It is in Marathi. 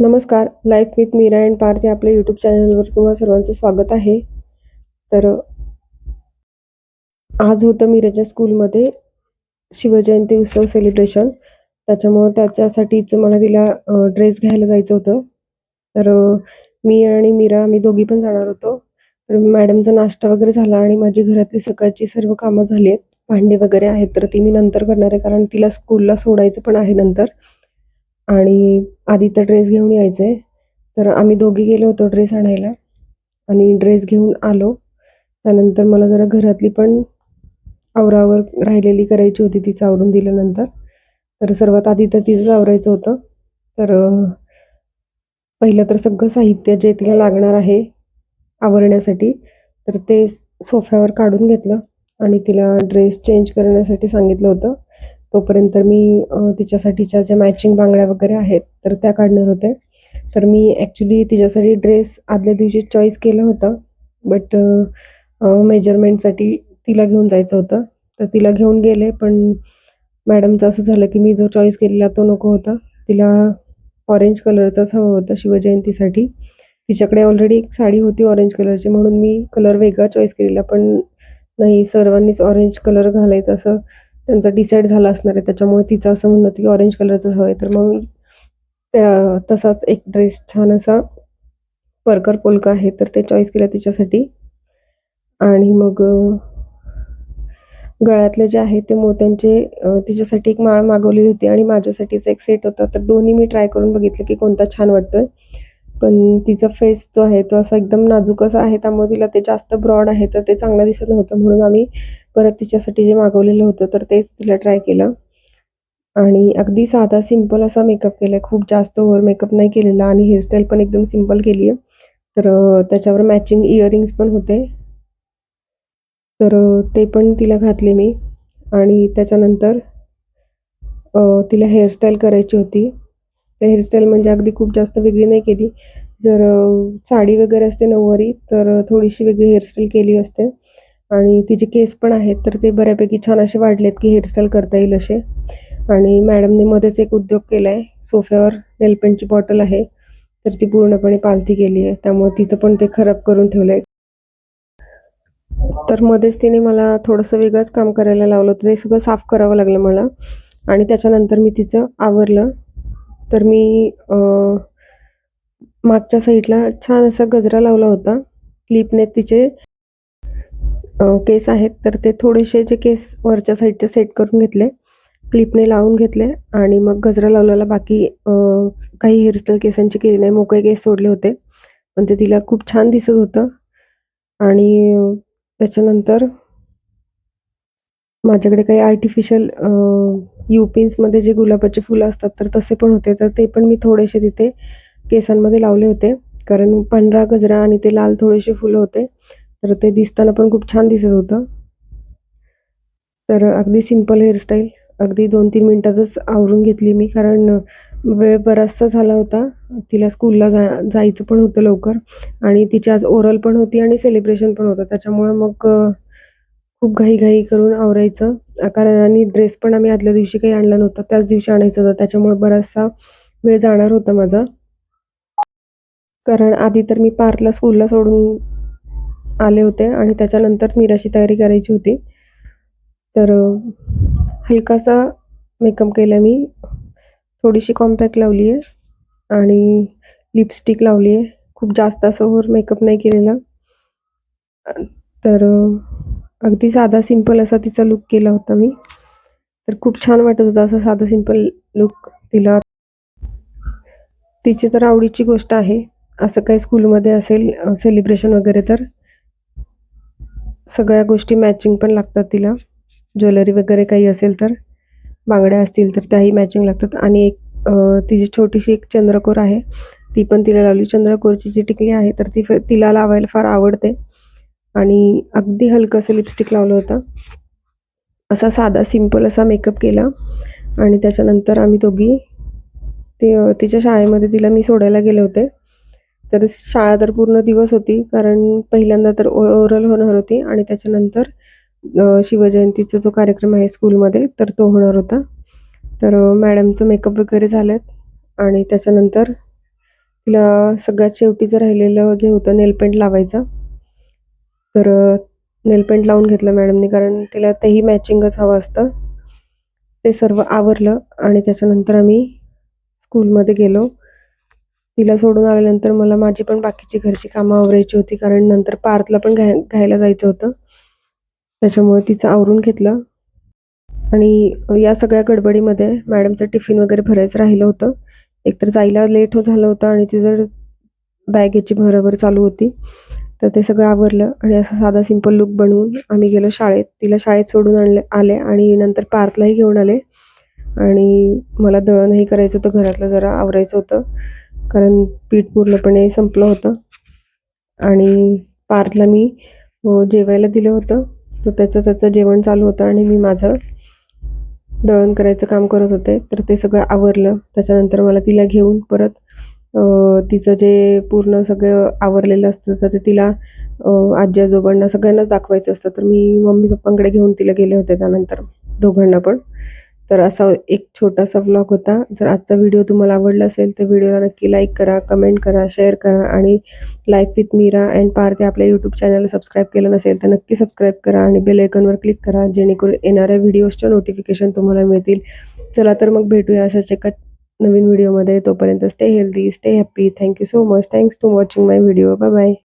नमस्कार. Life with Meera and Parth या आपल्या यूट्यूब चॅनलवर तुम्हा सर्वांचं स्वागत आहे. तर आज होतं मीराच्या स्कूलमध्ये शिवजयंती उत्सव सेलिब्रेशन. त्याच्यामुळं त्याच्यासाठीच मला तिला ड्रेस घ्यायला जायचं होतं. तर मी आणि मीरा आम्ही दोघी पण जाणार होतो. तर मॅडमचा नाश्ता वगैरे झाला आणि माझी घरातली सकाळची सर्व कामं झाली आहेत. भांडी वगैरे आहेत तर ती मी नंतर करणार आहे, कारण तिला स्कूलला सोडायचं पण आहे नंतर. आणि आधी तर ड्रेस घेऊन यायचं आहे. तर आम्ही दोघी गेलो होतो ड्रेस आणायला आणि ड्रेस घेऊन आलो. त्यानंतर मला जरा घरातली पण आवरावर राहिलेली करायची होती, तिचं आवरून दिल्यानंतर. तर सर्वात आधी तर तिचंच आवरायचं होतं. तर पहिलं तर सगळं साहित्य जे तिला लागणार आहे आवरण्यासाठी, तर ते सोफ्यावर काढून घेतलं आणि तिला ड्रेस चेंज करण्यासाठी सांगितलं होतं. तोपर्यंत मी तिच्यासाठीच्या ज्या मॅचिंग बांगड्या वगैरे आहेत तर त्या काढणार होते. तर मी ॲक्च्युली तिच्यासाठी ड्रेस आदल्या दिवशी चॉईस केलं होतं, बट मेजरमेंटसाठी तिला घेऊन जायचं होतं. तर तिला घेऊन गेले, पण मॅडमचं असं झालं की मी जो चॉईस केलेला तो नको होता. तिला ऑरेंज कलरचाच हवं होतं शिवजयंतीसाठी. तिच्याकडे ऑलरेडी एक साडी होती ऑरेंज कलरची, म्हणून मी कलर वेगळा चॉईस केलेला. पण नाही, सर्वांनीच ऑरेंज कलर घालायचा असं त्यांचं डिसाईड झालं असणार आहे. त्याच्यामुळे तिचं असं म्हणणं होतं की ऑरेंज कलरचंच हवं आहे. तर मग मी तसाच एक ड्रेस छान असा परकर पोलका आहे तर ते चॉईस केलं तिच्यासाठी. आणि मग गळ्यातले जे आहे ते मोत्यांचे तिच्यासाठी एक माळ मागवलेली होती आणि माझ्यासाठीचा एक सेट होता. तर दोन्ही मी ट्राय करून बघितलं की कोणता छान वाटतोय. पण तिचा फेस जो आहे तो असा एकदम नाजूक असा आहे, त्यामुळे तिला ते जास्त ब्रॉड आहे तर ते चांगलं दिसत नव्हतं. म्हणून आम्ही परत तिच्यासाठी जे मागवलेलं होतं तर तेच तिला ट्राय केलं. आणि अगदी साधा सिंपल असा मेकअप केला आहे. खूप जास्त ओव्हर मेकअप नाही केलेला आणि हेअरस्टाईल पण एकदम सिंपल केली आहे. तर त्याच्यावर मॅचिंग इयरिंग्स पण होते. तर ते पण तिला घातले मी. आणि त्याच्यानंतर तिला हेअरस्टाईल करायची होती. तर हेअरस्टाईल म्हणजे अगदी खूप जास्त वेगळी नाही केली. जर साडी वगैरे असते नऊवारी तर थोडीशी वेगळी हेअरस्टाईल केली असते. आणि तिचे केस पण आहेत तर ते बऱ्यापैकी छान असे वाढलेत की हेअरस्टाईल करता येईल असे. आणि मॅडमने मध्येच एक उद्योग केला आहे. सोफ्यावर नेलपेंटची बॉटल आहे तर ती पूर्णपणे पालथी केली आहे, त्यामुळे तिथं पण ते खराब करून ठेवलं आहे. तर मध्येच तिने मला थोडंसं वेगळंच काम करायला लावलं होतं. ते सगळं साफ करावं लागलं मला. आणि त्याच्यानंतर मी तिचं आवरलं. तर मी मागच्या साईडला छान असा गजरा लावला होता. क्लिपने तिचे केस आहेत तर ते थोडेसे जे केस वरच्या साईडचे सेट करून घेतले, क्लिपने लावून घेतले आणि मग गजरा लावलेला. बाकी काही हेअरस्टाईल केसांची केली नाही, मोकळे केस सोडले होते. पण ते तिला खूप छान दिसत होतं. आणि त्याच्यानंतर माझ्याकडे काही आर्टिफिशियल पिन्समध्ये जे गुलाबाची फुलं असतात तर तसे पण होते. तर ते पण मी थोडेसे तिथे केसांमध्ये लावले होते, कारण पांढरा गजरा आणि ते लाल थोडेसे फुलं होते तर ते दिसताना पण खूप छान दिसत होतं. तर अगदी सिंपल हेअरस्टाईल अगदी 2-3 मिनिटातच आवरून घेतली मी, कारण वेळ बराचसा झाला होता. तिला स्कूलला जायचं पण होतं लवकर आणि तिची आज ओरल पण होती आणि सेलिब्रेशन पण होतं. त्याच्यामुळं मग खूप घाई करून आवरायचं. कारण आणि ड्रेस पण आम्ही आदल्या दिवशी काही आणला नव्हता, त्याच दिवशी आणायचा होता. त्याच्यामुळे बराचसा वेळ जाणार होता माझा. कारण आधी तर मी पार्थला स्कूलला सोडून आले होते आणि त्याच्यानंतर मीराची तयारी करायची होती. तर हलकासा मेकअप केला मी. थोडीशी कॉम्पॅक्ट लावली आहे आणि लिपस्टिक लावली आहे. खूप जास्त असं ओव्हर मेकअप नाही केलेला. तर अगदी साधा सिंपल असा तिचा लूक केला होता मी. तर खूप छान वाटत होता असा साधा सिंपल लूक तिला. तिची तर आवडीची गोष्ट आहे. असं काही स्कूलमध्ये असेल सेलिब्रेशन वगैरे तर सगळ्या गोष्टी मॅचिंग पण लागतात तिला. ज्वेलरी वगैरे काही असेल तर, बांगड्या असतील तर त्याही मॅचिंग लागतात. आणि एक तिची छोटीशी एक चंद्रकोर आहे, ती पण तिला लावली. चंद्रकोरची जी टिकली आहे तर ती तिला लावायला फार आवडते. आणि अगदी हलकंसं लिपस्टिक लावलं होतं. असा साधा सिंपल असा मेकअप केला आणि त्याच्यानंतर आम्ही दोघी तिच्या शाळेमध्ये तिला मी सोडायला गेले होते. तर शाळा तर पूर्ण दिवस होती, कारण पहिल्यांदा तर ओरल होणार होती आणि त्याच्यानंतर शिवजयंतीचा जो कार्यक्रम आहे स्कूलमध्ये तर तो होणार होता. तर मॅडमचं मेकअप वगैरे झालं आणि त्याच्यानंतर तिला सगळ्यात शेवटीचं राहिलेलं जे होतं नेल पेंट लावायचं. तर नेल पेंट लावून घेतलं मॅडमनी, कारण तिला तेही मॅचिंगच हवं असतं. ते सर्व आवरलं आणि त्याच्यानंतर आम्ही स्कूलमध्ये गेलो. तिला सोडून आल्यानंतर मला माझी पण बाकीची घरची कामं आवरायची होती, कारण नंतर पार्थला पण घ्यायला जायचं होतं. त्याच्यामुळे तिचं आवरून घेतलं आणि या सगळ्या गडबडीमध्ये मॅडमचं टिफिन वगैरे भरायचं राहिलं होतं. एकतर जायला लेट झालं होतं आणि तिचं बॅगेची भराभर चालू होती. तर ते सगळं आवरलं आणि असा साधा सिंपल लूक बनवून आम्ही गेलो शाळेत. तिला शाळेत सोडून आले आणि नंतर पार्थलाही घेऊन आले आणि मला दळणही करायचं होतं, घरातलं जरा आवरायचं होतं, कारण पीठ पूर्णपणे संपलं होतं. आणि पार्थला मी जेवायला दिलं होतं. तो त्याचं जेवण चालू होतं आणि मी माझं दळण करायचं काम करत होते. तर ते सगळं आवरलं. त्याच्यानंतर मला तिला घेऊन परत तिचं जे पूर्ण सगळं आवरलेलं असतं तर ते तिला आजी आजोबांना सगळ्यांनाच दाखवायचं असतं. तर मी मम्मी पप्पांकडे घेऊन तिला गेले होते त्यानंतर, दोघांना पण. तर असा एक छोटासा व्लॉग होता. जर आजचा व्हिडिओ तुम्हाला आवडला असेल तर व्हिडिओला नक्की लाईक करा, कमेंट करा, शेअर करा आणि life with Meera and Parth आपल्या यूट्यूब चॅनलला सबस्क्राईब केलं नसेल तर नक्की सबस्क्राईब करा आणि बेल आयकॉनवर क्लिक करा, जेणेकरून येणाऱ्या व्हिडिओजच्या नोटिफिकेशन तुम्हाला मिळतील. चला तर मग भेटूया अशाच एका नवीन व्हिडिओमध्ये. तोपर्यंत stay healthy, stay happy. Thank you so much. Thanks to watching my video. Bye bye.